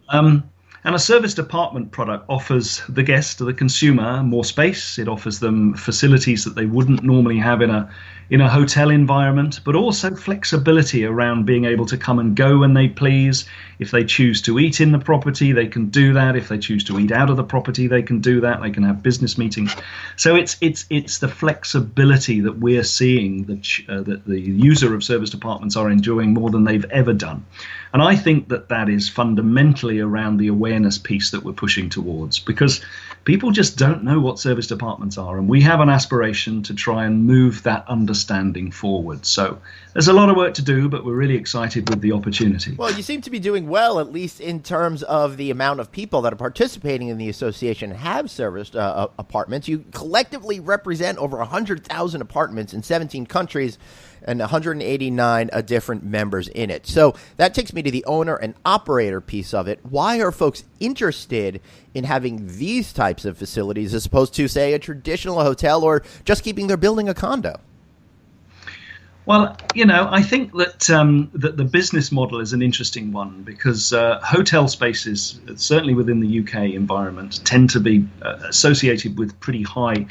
G: And a service department product offers the guest, the consumer, more space. It offers them facilities that they wouldn't normally have in a hotel environment, but also flexibility around being able to come and go when they please. If they choose to eat in the property, they can do that. If they choose to eat out of the property, they can do that. They can have business meetings. So it's the flexibility that we're seeing that the user of service departments are enjoying more than they've ever done. And I think that is fundamentally around the awareness piece that we're pushing towards, because people just don't know what service departments are. And we have an aspiration to try and move that understanding forward. So there's a lot of work to do, but we're really excited with the opportunity.
D: Well, you seem to be doing well, at least in terms of the amount of people that are participating in the association have serviced apartments. You collectively represent over 100,000 apartments in 17 countries and 189 different members in it. So that takes me to the owner and operator piece of it. Why are folks interested in having these types of facilities as opposed to, say, a traditional hotel or just keeping their building a condo?
G: Well, I think that that the business model is an interesting one because hotel spaces, certainly within the UK environment, tend to be associated with pretty high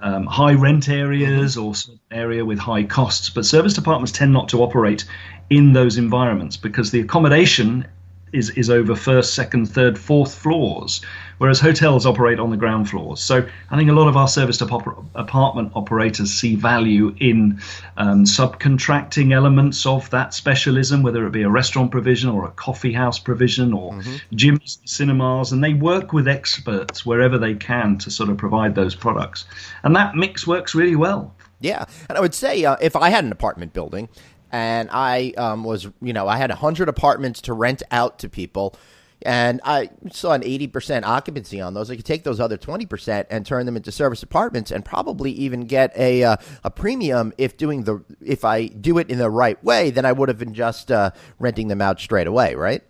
G: rent areas or certain area with high costs. But service departments tend not to operate in those environments because the accommodation is over first, second, third, fourth floors, whereas hotels operate on the ground floors. So I think a lot of our service apartment operators see value in subcontracting elements of that specialism, whether it be a restaurant provision or a coffee house provision or gyms, cinemas, and they work with experts wherever they can to sort of provide those products. And that mix works really well.
D: Yeah, and I would say if I had an apartment building and I I had 100 apartments to rent out to people, and I saw an 80% occupancy on those, I could take those other 20% and turn them into service apartments and probably even get a premium if I do it in the right way than I would have been just renting them out straight away, right?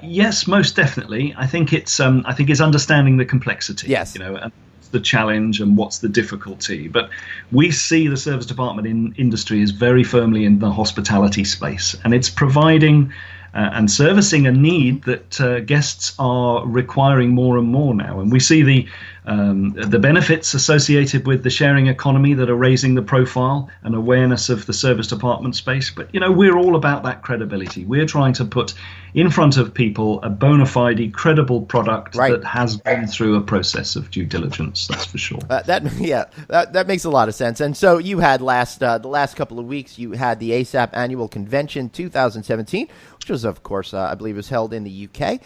G: Yes, most definitely. I think it's understanding the complexity.
D: Yes.
G: And the challenge and what's the difficulty. But we see the service department in industry is very firmly in the hospitality space, and it's providing and servicing a need that guests are requiring more and more now. And we see the benefits associated with the sharing economy that are raising the profile and awareness of the service department space. But, we're all about that credibility. We're trying to put in front of people a bona fide, credible product that has gone through a process of due diligence. That's for sure.
D: That makes a lot of sense. And so you had the last couple of weeks, you had the ASAP Annual Convention 2017, which was, of course, I believe was held in the UK.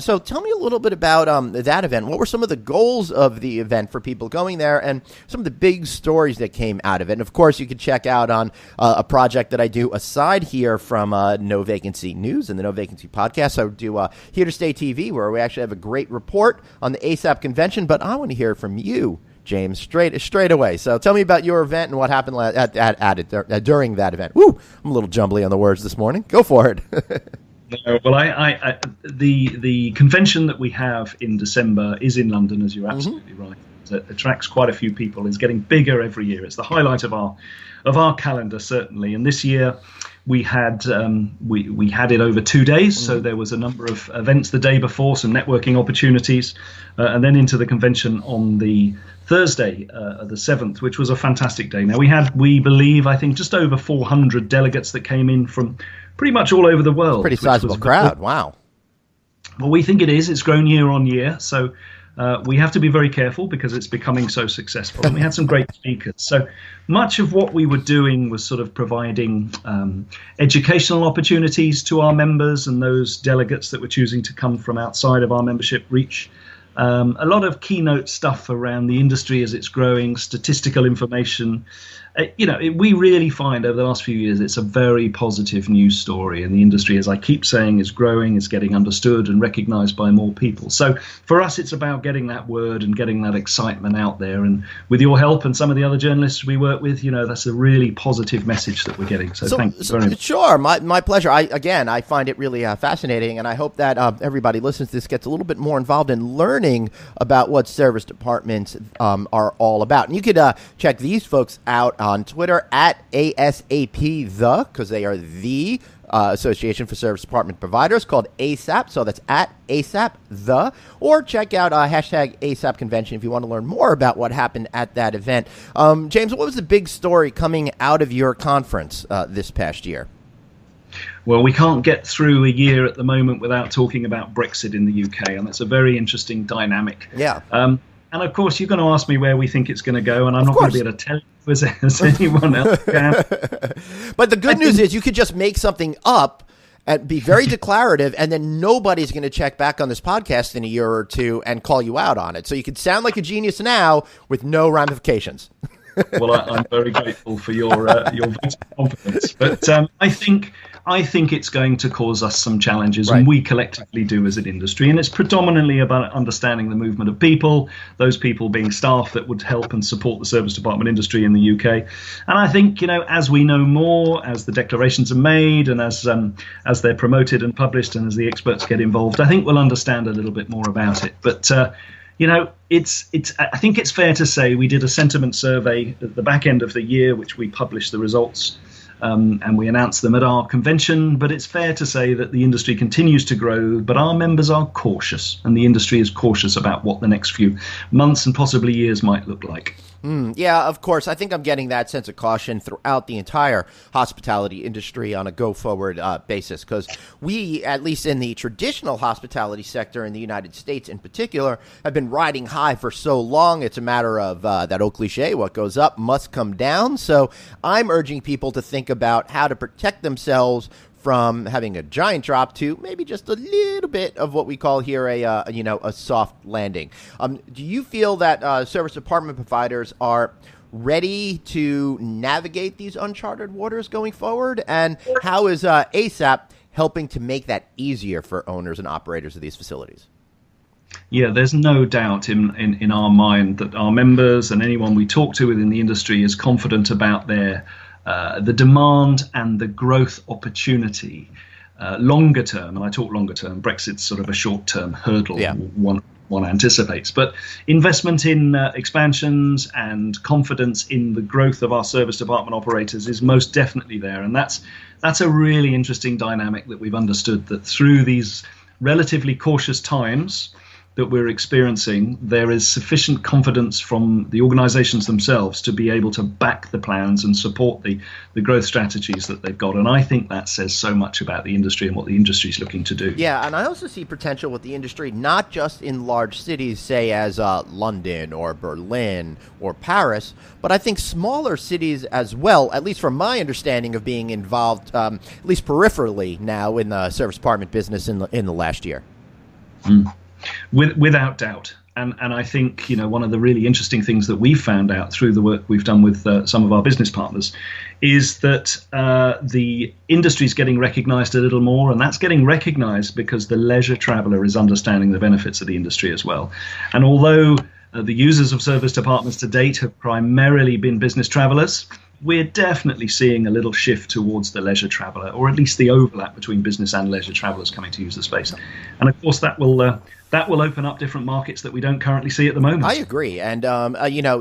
D: So tell me a little bit about that event. What were some of the goals of the event for people going there and some of the big stories that came out of it? And, of course, you can check out on a project that I do aside here from No Vacancy News and the No Vacancy podcast. I do Here to Stay TV, where we actually have a great report on the ASAP convention. But I want to hear from you, James, straight away. So tell me about your event and what happened during that event. Woo! I'm a little jumbly on the words this morning. Go for it.
G: Well, the convention that we have in December is in London, as you're absolutely right. It attracts quite a few people. It's getting bigger every year. It's the highlight of our calendar, certainly. And this year we had we had it over 2 days, so there was a number of events the day before, some networking opportunities, and then into the convention on the Thursday, the 7th, which was a fantastic day. Now we believe, I think, just over 400 delegates that came in from pretty much all over the world.
D: Pretty sizable crowd. Wow.
G: Well, we think it is. It's grown year on year, so we have to be very careful because it's becoming so successful. And we had some great speakers. So much of what we were doing was sort of providing educational opportunities to our members and those delegates that were choosing to come from outside of our membership reach. A lot of keynote stuff around the industry as it's growing, statistical information. We really find over the last few years it's a very positive news story, and the industry, as I keep saying, is growing, is getting understood and recognized by more people. So for us, it's about getting that word and getting that excitement out there. And with your help and some of the other journalists we work with, that's a really positive message that we're getting. So thank you very much.
D: Sure, my pleasure. I find it really fascinating, and I hope that everybody listening to this gets a little bit more involved in learning about what service departments are all about. And you could check these folks out on Twitter at ASAP because they are the Association for Service Department Providers, called ASAP. So that's at ASAP or check out hashtag ASAP Convention if you want to learn more about what happened at that event. James, what was the big story coming out of your conference this past year?
G: Well, we can't get through a year at the moment without talking about Brexit in the UK, and that's a very interesting dynamic.
D: Yeah.
G: And of course, you're going to ask me where we think it's going to go, and I'm not going to be able to tell you as anyone else can.
D: But the good news is you could just make something up and be very declarative, and then nobody's going to check back on this podcast in a year or two and call you out on it. So you could sound like a genius now with no ramifications.
G: Well, I'm very grateful for your vote of confidence, but I think it's going to cause us some challenges, and we collectively do as an industry. And it's predominantly about understanding the movement of people, those people being staff that would help and support the service department industry in the UK. And I think, as we know more, as the declarations are made, and as they're promoted and published, and as the experts get involved, I think we'll understand a little bit more about it. But I think it's fair to say we did a sentiment survey at the back end of the year, which we published the results, and we announced them at our convention. But it's fair to say that the industry continues to grow, but our members are cautious, and the industry is cautious about what the next few months and possibly years might look like.
D: Yeah, of course. I think I'm getting that sense of caution throughout the entire hospitality industry on a go-forward basis, because we, at least in the traditional hospitality sector in the United States in particular, have been riding high for so long. It's a matter of that old cliche, what goes up must come down. So I'm urging people to think about how to protect themselves from having a giant drop to maybe just a little bit of what we call here a soft landing. Do you feel that service department providers are ready to navigate these uncharted waters going forward? And how is ASAP helping to make that easier for owners and operators of these facilities?
G: Yeah, there's no doubt in our mind that our members and anyone we talk to within the industry is confident about the demand and the growth opportunity longer term. And I talk longer term, Brexit's sort of a short term hurdle one anticipates. But investment in expansions and confidence in the growth of our service department operators is most definitely there. And that's a really interesting dynamic that we've understood, that through these relatively cautious times that we're experiencing, there is sufficient confidence from the organizations themselves to be able to back the plans and support the growth strategies that they've got. And I think that says so much about the industry and what the industry is looking to do.
D: Yeah, and I also see potential with the industry, not just in large cities, say as London or Berlin or Paris, but I think smaller cities as well, at least from my understanding of being involved, at least peripherally now in the service department business in the last year.
G: Without doubt. And I think, one of the really interesting things that we've found out through the work we've done with some of our business partners is that the industry is getting recognized a little more, and that's getting recognized because the leisure traveler is understanding the benefits of the industry as well. And although the users of service departments to date have primarily been business travelers, we're definitely seeing a little shift towards the leisure traveler, or at least the overlap between business and leisure travelers coming to use the space. And of course, that will open up different markets that we don't currently see at the moment.
D: I agree. And,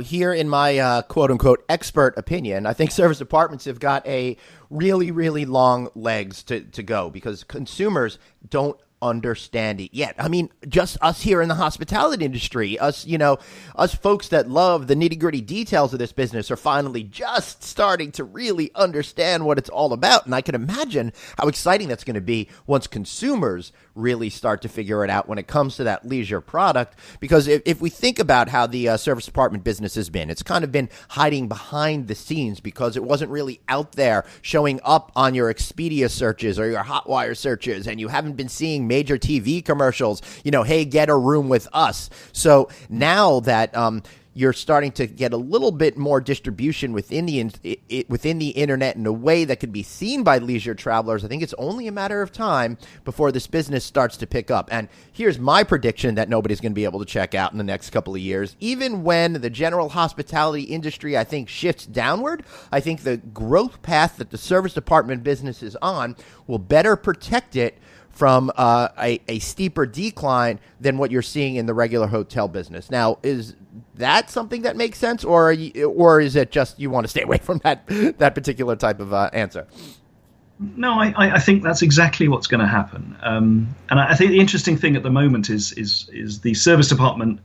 D: here in my quote-unquote expert opinion, I think service departments have got a really, really long legs to go, because consumers don't understand it yet. I mean, just us here in the hospitality industry, us folks that love the nitty-gritty details of this business are finally just starting to really understand what it's all about. And I can imagine how exciting that's going to be once consumers really start to figure it out when it comes to that leisure product. Because if we think about how the service department business has been, it's kind of been hiding behind the scenes because it wasn't really out there showing up on your Expedia searches or your Hotwire searches, and you haven't been seeing major TV commercials, hey, get a room with us. So now that you're starting to get a little bit more distribution within the internet in a way that could be seen by leisure travelers, I think it's only a matter of time before this business starts to pick up. And here's my prediction that nobody's going to be able to check out in the next couple of years. Even when the general hospitality industry, I think, shifts downward, I think the growth path that the service department business is on will better protect it from a steeper decline than what you're seeing in the regular hotel business. Now, is that something that makes sense, or is it just you want to stay away from that particular type of answer?
G: No, I think that's exactly what's going to happen. And I think the interesting thing at the moment is the service department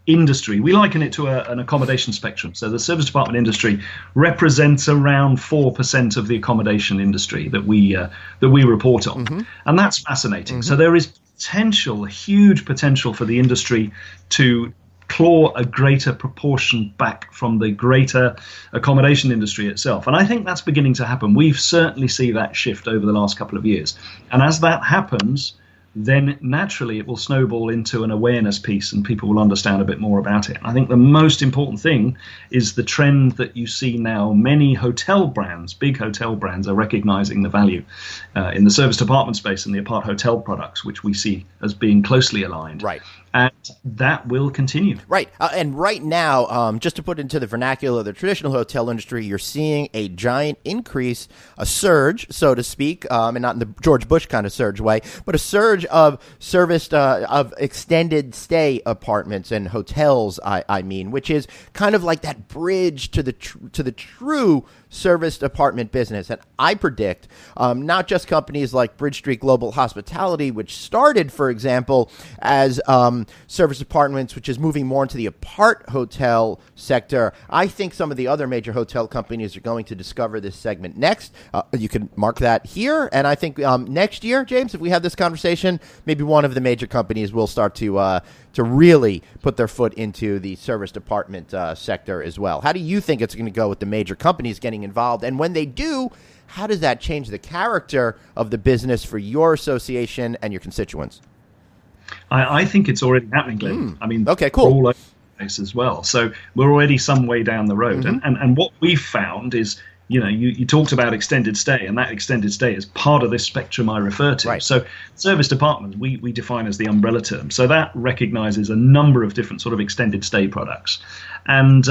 G: industry. We liken it to an accommodation spectrum. So the service department industry represents around 4% of the accommodation industry that we report on. Mm-hmm. And that's fascinating. Mm-hmm. So there is huge potential for the industry to claw a greater proportion back from the greater accommodation industry itself. And I think that's beginning to happen. We've certainly seen that shift over the last couple of years. And as that happens, then naturally it will snowball into an awareness piece and people will understand a bit more about it. I think the most important thing is the trend that you see now. Many hotel brands, big hotel brands, are recognizing the value in the service department space and the apart hotel products, which we see as being closely aligned.
D: Right.
G: And that will continue.
D: Right. And right now, just to put into the vernacular of the traditional hotel industry, you're seeing a giant increase, a surge, so to speak, and not in the George Bush kind of surge way, but a surge charge of serviced of extended stay apartments and hotels. I mean, which is kind of like that bridge to the true serviced apartment business. And I predict not just companies like Bridge Street Global Hospitality, which started, for example, as serviced apartments, which is moving more into the apart hotel sector. I think some of the other major hotel companies are going to discover this segment next. You can mark that here. And I think next year, James, if we have this conversation, maybe one of the major companies will start to really put their foot into the serviced apartment sector as well. How do you think it's going to go with the major companies getting involved? And when they do, how does that change the character of the business for your association and your constituents?
G: I think it's already happening, Glenn. I mean,
D: okay, cool.
G: We're all over the place as well. So we're already some way down the road. And what we've found is, you talked about extended stay, and that extended stay is part of this spectrum I refer to.
D: Right.
G: So serviced apartments, we define as the umbrella term. So that recognizes a number of different sort of extended stay products. And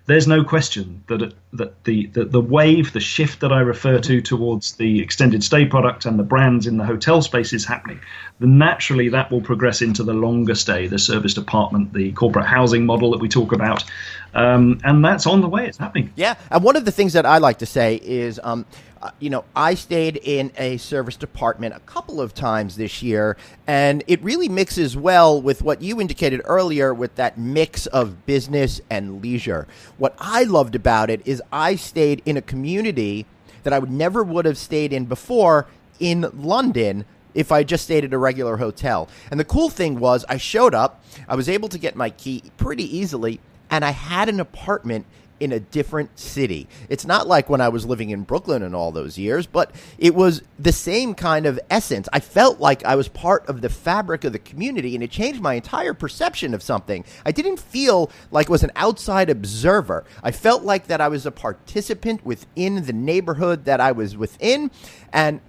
G: there's no question that the wave, the shift that I refer to towards the extended stay product and the brands in the hotel space is happening. Then naturally that will progress into the longer stay, the serviced apartment, the corporate housing model that we talk about. And that's on the way. It's happening.
D: Yeah. And one of the things that I like to say is, I stayed in a serviced apartment a couple of times this year, and it really mixes well with what you indicated earlier with that mix of business and leisure. What I loved about it is I stayed in a community that I never would have stayed in before in London if I just stayed at a regular hotel. And the cool thing was I showed up, I was able to get my key pretty easily, and I had an apartment in a different city. It's not like when I was living in Brooklyn in all those years, but it was the same kind of essence. I felt like I was part of the fabric of the community, and it changed my entire perception of something. I didn't feel like I was an outside observer. I felt like that I was a participant within the neighborhood that I was within, and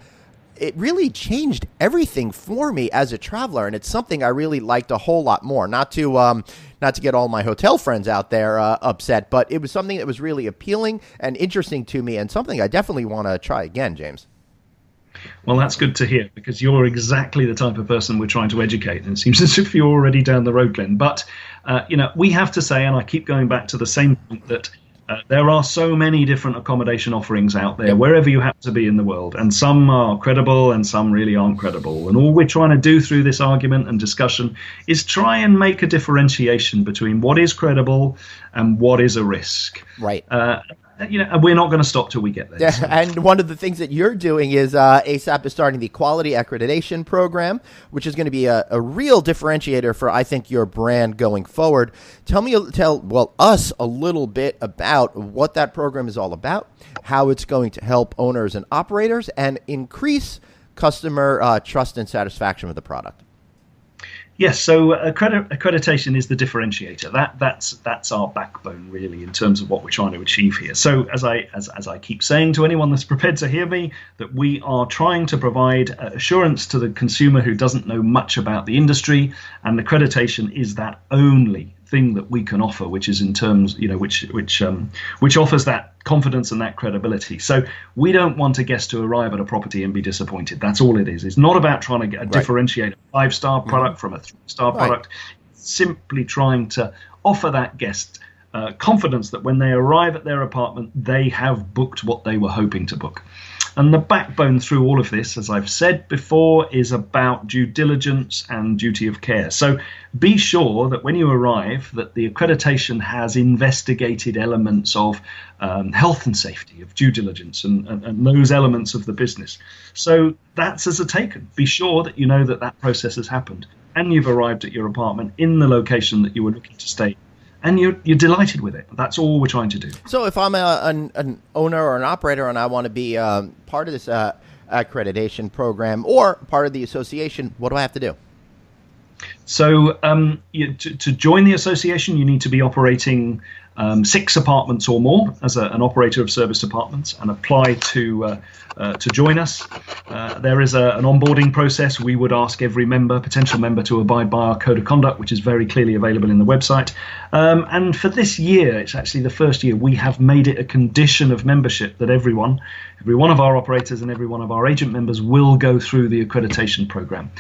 D: it really changed everything for me as a traveler, and it's something I really liked a whole lot more. Not to get all my hotel friends out there upset, but it was something that was really appealing and interesting to me, and something I definitely want to try again, James.
G: Well, that's good to hear, because you're exactly the type of person we're trying to educate, and it seems as if you're already down the road, Glenn. But we have to say, and I keep going back to the same point, that there are so many different accommodation offerings out there, wherever you happen to be in the world, and some are credible and some really aren't credible. And all we're trying to do through this argument and discussion is try and make a differentiation between what is credible and what is a risk.
D: Right.
G: And we're not going to stop till we get there.
D: Yeah,
G: so.
D: and one of the things that you're doing is ASAP is starting the Quality Accreditation Program, which is going to be a real differentiator for, I think, your brand going forward. Tell us a little bit about what that program is all about, how it's going to help owners and operators, and increase customer trust and satisfaction with the product.
G: Yes, so accreditation is the differentiator. That's our backbone, really, in terms of what we're trying to achieve here. So as I keep saying to anyone that's prepared to hear me, that we are trying to provide assurance to the consumer who doesn't know much about the industry, and accreditation is that only thing that we can offer, which is in terms, which offers that confidence and that credibility. So we don't want a guest to arrive at a property and be disappointed. That's all it is. It's not about trying to differentiate a 5-star product from a 3-star product. It's simply trying to offer that guest confidence that when they arrive at their apartment, they have booked what they were hoping to book. And the backbone through all of this, as I've said before, is about due diligence and duty of care. So be sure that when you arrive, that the accreditation has investigated elements of health and safety, of due diligence, and those elements of the business. So that's as a taken. Be sure that you know that that process has happened, and you've arrived at your apartment in the location that you were looking to stay, and you're delighted with it. That's all we're trying to do.
D: So if I'm an owner or an operator and I want to be part of this accreditation program or part of the association, what do I have to do?
G: So to join the association, you need to be operating 6 apartments or more as an operator of serviced apartments, and apply to join us. There is an onboarding process. We would ask every potential member, to abide by our code of conduct, which is very clearly available in the website. And for this year, it's actually the first year, we have made it a condition of membership that every one of our operators and every one of our agent members will go through the accreditation program.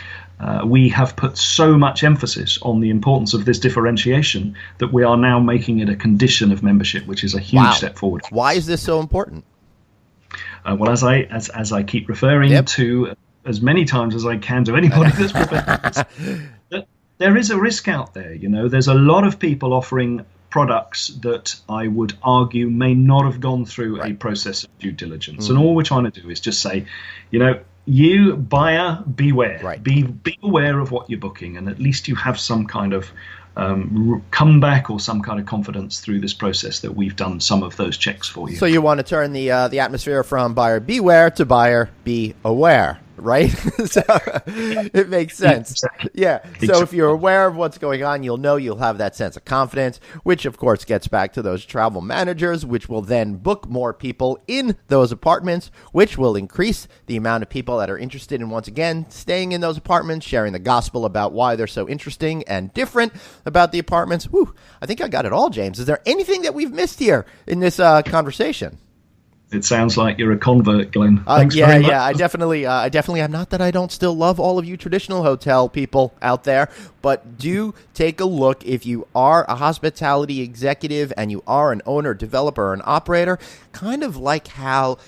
G: we have put so much emphasis on the importance of this differentiation that we are now making it a condition of membership, which is a huge step forward.
D: Why is this so important?
G: Well, as I keep referring to as many times as I can to anybody that's prepared, there is a risk out there. You know, there's a lot of people offering products that I would argue may not have gone through a process of due diligence. And all we're trying to do is just say, you know, you buyer, beware.
D: Right.
G: Be aware of what you're booking, and at least you have some kind of comeback or some kind of confidence through this process that we've done some of those checks for you.
D: So you want to turn the atmosphere from buyer beware to buyer be aware, right? So it makes sense.
G: Exactly.
D: Yeah.
G: Exactly.
D: So if you're aware of what's going on, you'll have that sense of confidence, which of course gets back to those travel managers, which will then book more people in those apartments, which will increase the amount of people that are interested in, once again, staying in those apartments, sharing the gospel about why they're so interesting and different about the apartments. Whew, I think I got it all, James. Is there anything that we've missed here in this conversation?
G: It sounds like you're a convert, Glenn. Thanks very much.
D: Yeah, I definitely am. Not that I don't still love all of you traditional hotel people out there, but do take a look if you are a hospitality executive and you are an owner, developer, or an operator, kind of like how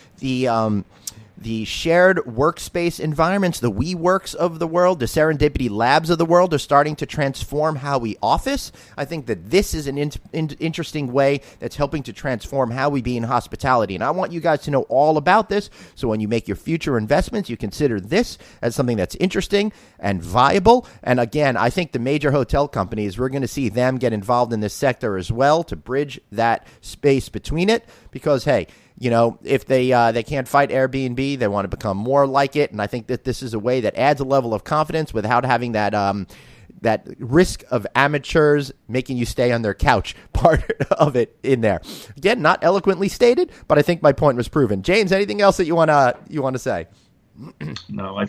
D: the shared workspace environments, the WeWorks of the world, the Serendipity Labs of the world are starting to transform how we office. I think that this is an interesting way that's helping to transform how we be in hospitality. And I want you guys to know all about this. So when you make your future investments, you consider this as something that's interesting and viable. And again, I think the major hotel companies, we're going to see them get involved in this sector as well to bridge that space between it. Because, hey, you know, if they can't fight Airbnb, they want to become more like it. And I think that this is a way that adds a level of confidence without having that risk of amateurs making you stay on their couch part of it in there. Again, not eloquently stated, but I think my point was proven. James, anything else that you want to say?
G: No, I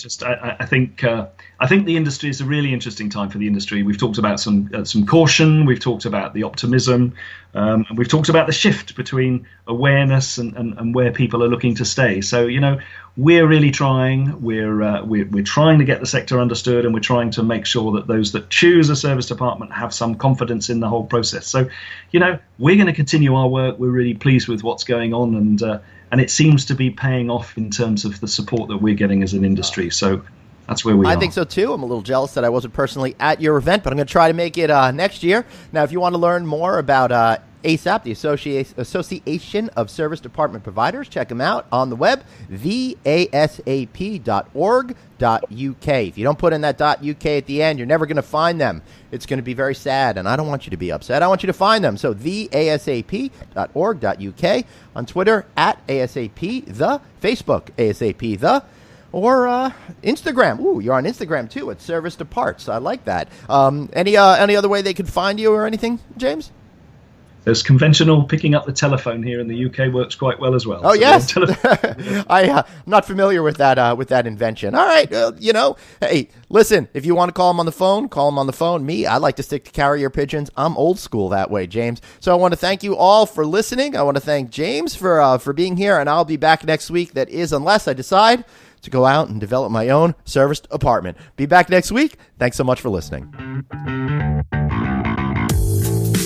G: think the industry is a really interesting time for the industry. We've talked about some caution. We've talked about the optimism. And we've talked about the shift between awareness and where people are looking to stay. So, you know, we're really trying. We're trying to get the sector understood, and we're trying to make sure that those that choose a service department have some confidence in the whole process. So, you know, we're going to continue our work. We're really pleased with what's going on, and it seems to be paying off in terms of the support that we're getting as an industry. So that's where we are.
D: I think so, too. I'm a little jealous that I wasn't personally at your event, but I'm going to try to make it next year. Now, if you want to learn more about ASAP, the Association of Service Department Providers, check them out on the web, theasap.org.uk. If you don't put in that .uk at the end, you're never going to find them. It's going to be very sad, and I don't want you to be upset. I want you to find them. So theasap.org.uk, on Twitter, @ASAP, Facebook, ASAP, or Instagram. Ooh, you're on Instagram, too, at Service Departs. I like that. Any other way they could find you or anything, James?
G: There's conventional picking up the telephone here in the UK works quite well as well.
D: Oh,
G: so
D: yes. I'm not familiar with that invention. All right. You know, hey, listen, if you want to call them on the phone, call them on the phone. Me, I like to stick to carrier pigeons. I'm old school that way, James. So I want to thank you all for listening. I want to thank James for being here, and I'll be back next week. That is, unless I decide to go out and develop my own serviced apartment. Be back next week. Thanks so much for listening.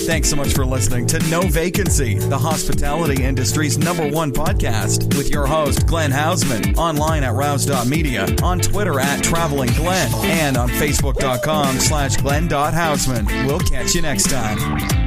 C: Thanks so much for listening to No Vacancy, the hospitality industry's #1 podcast, with your host, Glenn Hausman, online at rouse.media, on Twitter at TravelingGlenn, and on Facebook.com/Glenn.Hausman. We'll catch you next time.